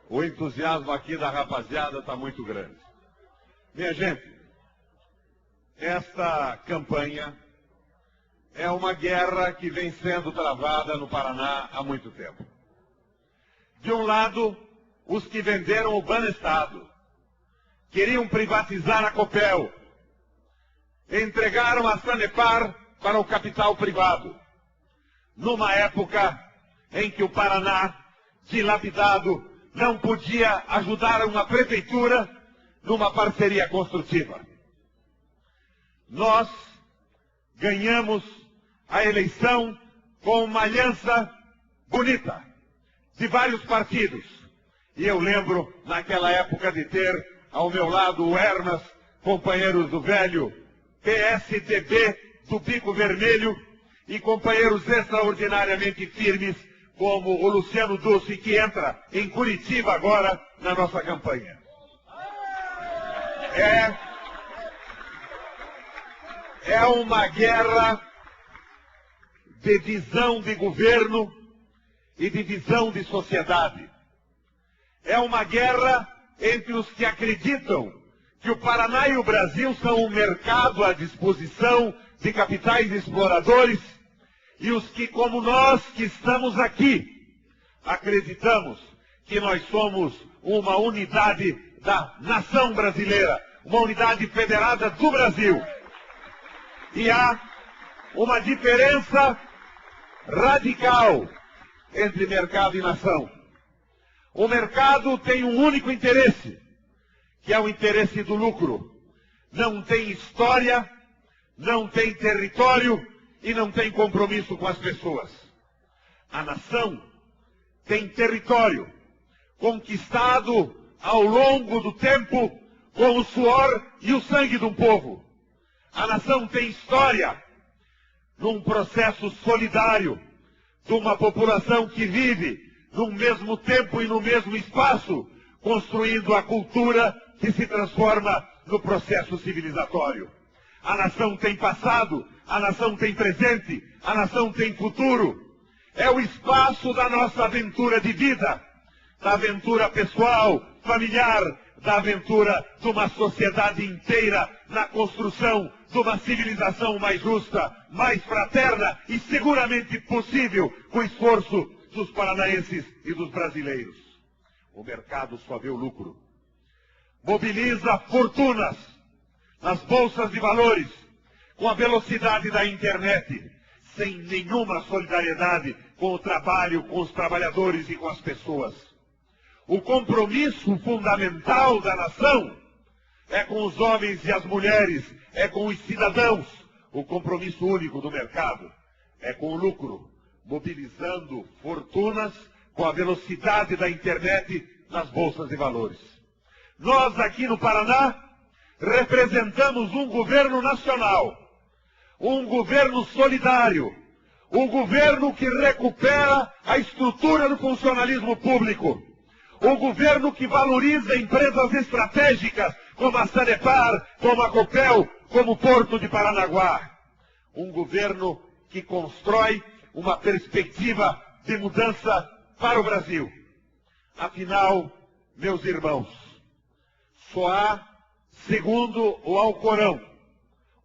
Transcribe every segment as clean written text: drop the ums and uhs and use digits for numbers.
O entusiasmo aqui da rapaziada está muito grande. Minha gente, esta campanha é uma guerra que vem sendo travada no Paraná há muito tempo. De um lado, os que venderam o Banestado, queriam privatizar a Copel, entregaram a Sanepar para o capital privado, numa época em que o Paraná, dilapidado, não podia ajudar uma prefeitura numa parceria construtiva. Nós ganhamos a eleição com uma aliança bonita de vários partidos. E eu lembro, naquela época, de ter ao meu lado o Hermas, companheiros do velho PSDB do Bico Vermelho, e companheiros extraordinariamente firmes, como o Luciano Dulce, que entra em Curitiba agora na nossa campanha. É uma guerra de visão de governo e de visão de sociedade. É uma guerra entre os que acreditam que o Paraná e o Brasil são um mercado à disposição de capitais exploradores, e os que, como nós que estamos aqui, acreditamos que nós somos uma unidade da nação brasileira, uma unidade federada do Brasil. E há uma diferença radical entre mercado e nação. O mercado tem um único interesse, que é o interesse do lucro. Não tem história, não tem território e não tem compromisso com as pessoas. A nação tem território, conquistado ao longo do tempo com o suor e o sangue de um povo. A nação tem história num processo solidário de uma população que vive no mesmo tempo e no mesmo espaço, construindo a cultura que se transforma no processo civilizatório. A nação tem passado, a nação tem presente, a nação tem futuro. É o espaço da nossa aventura de vida, da aventura pessoal, familiar, da aventura de uma sociedade inteira na construção de uma civilização mais justa, mais fraterna e seguramente possível com o esforço dos paranaenses e dos brasileiros. O mercado só vê o lucro. Mobiliza fortunas nas bolsas de valores, com a velocidade da internet, sem nenhuma solidariedade com o trabalho, com os trabalhadores e com as pessoas. O compromisso fundamental da nação é com os homens e as mulheres, é com os cidadãos. O compromisso único do mercado é com o lucro, mobilizando fortunas com a velocidade da internet nas bolsas de valores. Nós aqui no Paraná representamos um governo nacional, um governo solidário, um governo que recupera a estrutura do funcionalismo público, um governo que valoriza empresas estratégicas como a Sanepar, como a Copel, como o Porto de Paranaguá. Um governo que constrói uma perspectiva de mudança para o Brasil. Afinal, meus irmãos, só há, segundo o Alcorão,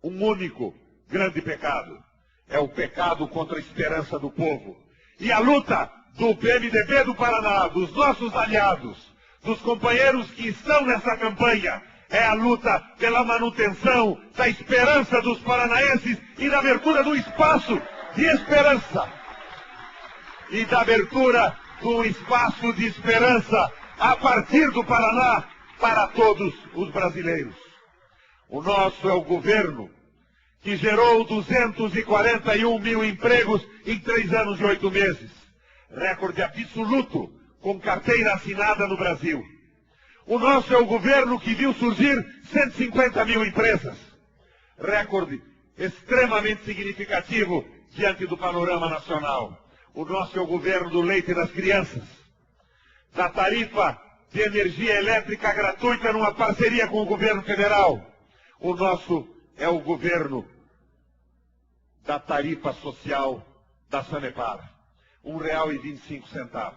um único grande pecado. É o pecado contra a esperança do povo. E a luta do PMDB do Paraná, dos nossos aliados, dos companheiros que estão nessa campanha, é a luta pela manutenção da esperança dos paranaenses e da abertura do espaço de esperança. E da abertura do espaço de esperança a partir do Paraná para todos os brasileiros. O nosso é o governo que gerou 241 mil empregos em 3 anos e 8 meses. Recorde absoluto com carteira assinada no Brasil. O nosso é o governo que viu surgir 150 mil empresas. Recorde extremamente significativo diante do panorama nacional. O nosso é o governo do leite das crianças, da tarifa de energia elétrica gratuita numa parceria com o governo federal. O nosso é o governo da tarifa social da Sanepar, R$ 1,25.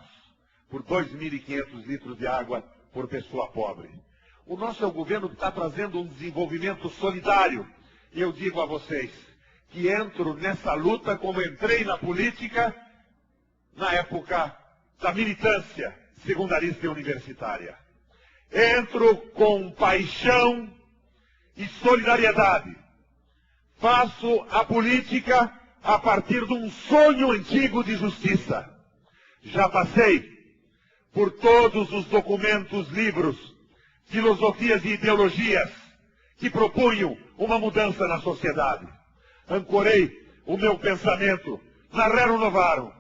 por 2.500 litros de água por pessoa pobre. O nosso é o governo que está trazendo um desenvolvimento solidário. E eu digo a vocês que entro nessa luta como entrei na política na época da militância secundarista e universitária. Entro com paixão e solidariedade. Faço a política a partir de um sonho antigo de justiça. Já passei por todos os documentos, livros, filosofias e ideologias que propunham uma mudança na sociedade. Ancorei o meu pensamento na Rerum Novarum,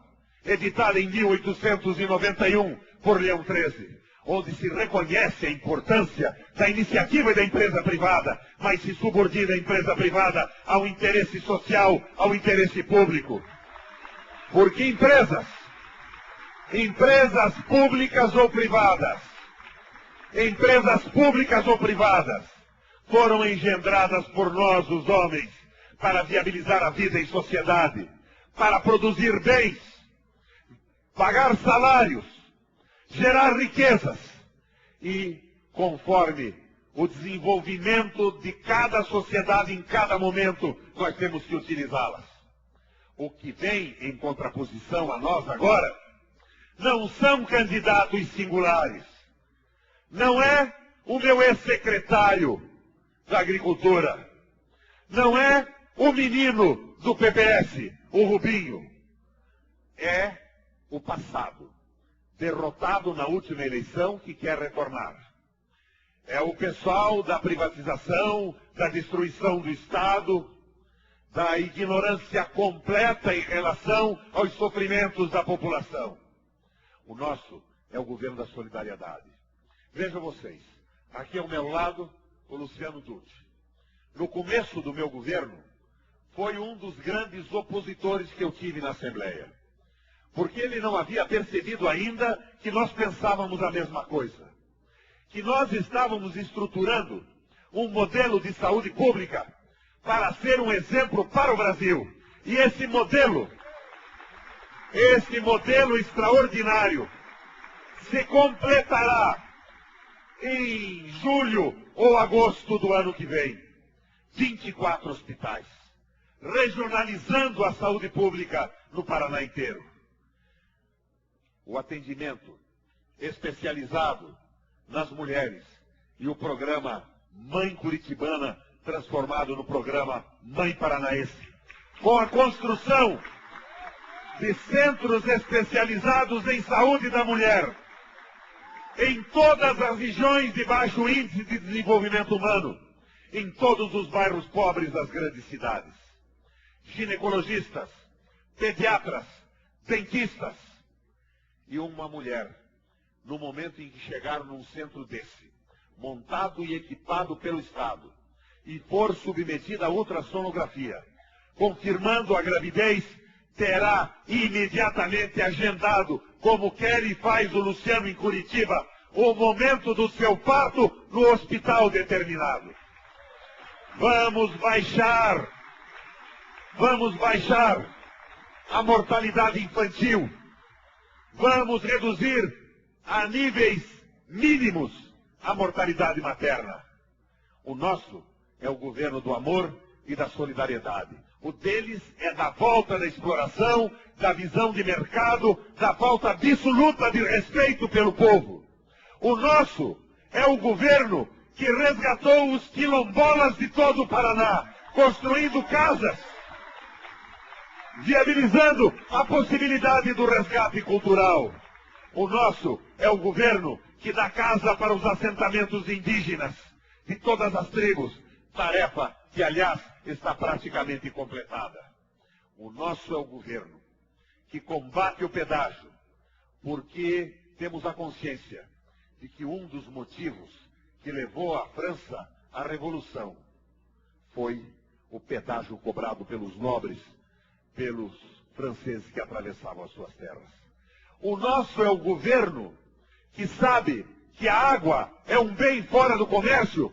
editada em 1891 por Leão XIII, onde se reconhece a importância da iniciativa e da empresa privada, mas se subordina a empresa privada ao interesse social, ao interesse público. Porque empresas públicas ou privadas, foram engendradas por nós, os homens, para viabilizar a vida em sociedade, para produzir bens, pagar salários, gerar riquezas e, conforme o desenvolvimento de cada sociedade em cada momento, nós temos que utilizá-las. O que vem em contraposição a nós agora não são candidatos singulares. Não é o meu ex-secretário da Agricultura. Não é o menino do PPS, o Rubinho. É o passado, derrotado na última eleição, que quer retornar. É o pessoal da privatização, da destruição do Estado, da ignorância completa em relação aos sofrimentos da população. O nosso é o governo da solidariedade. Vejam vocês, aqui ao meu lado, o Luciano Dutti. No começo do meu governo, foi um dos grandes opositores que eu tive na Assembleia. Porque ele não havia percebido ainda que nós pensávamos a mesma coisa. Que nós estávamos estruturando um modelo de saúde pública para ser um exemplo para o Brasil. E esse modelo extraordinário se completará em julho ou agosto do ano que vem. 24 hospitais, regionalizando a saúde pública no Paraná inteiro. O atendimento especializado nas mulheres e o programa Mãe Curitibana, transformado no programa Mãe Paranaense, com a construção de centros especializados em saúde da mulher, em todas as regiões de baixo índice de desenvolvimento humano, em todos os bairros pobres das grandes cidades. Ginecologistas, pediatras, dentistas. E uma mulher, no momento em que chegar num centro desse, montado e equipado pelo Estado, e for submetida a ultrassonografia, confirmando a gravidez, terá imediatamente agendado, como quer e faz o Luciano em Curitiba, o momento do seu parto no hospital determinado. Vamos baixar a mortalidade infantil. Vamos reduzir a níveis mínimos a mortalidade materna. O nosso é o governo do amor e da solidariedade. O deles é da volta da exploração, da visão de mercado, da falta absoluta de respeito pelo povo. O nosso é o governo que resgatou os quilombolas de todo o Paraná, construindo casas, viabilizando a possibilidade do resgate cultural. O nosso é o governo que dá casa para os assentamentos indígenas de todas as tribos, tarefa que, aliás, está praticamente completada. O nosso é o governo que combate o pedágio, porque temos a consciência de que um dos motivos que levou a França à Revolução foi o pedágio cobrado pelos nobres, pelos franceses que atravessavam as suas terras. O nosso é o governo que sabe que a água é um bem fora do comércio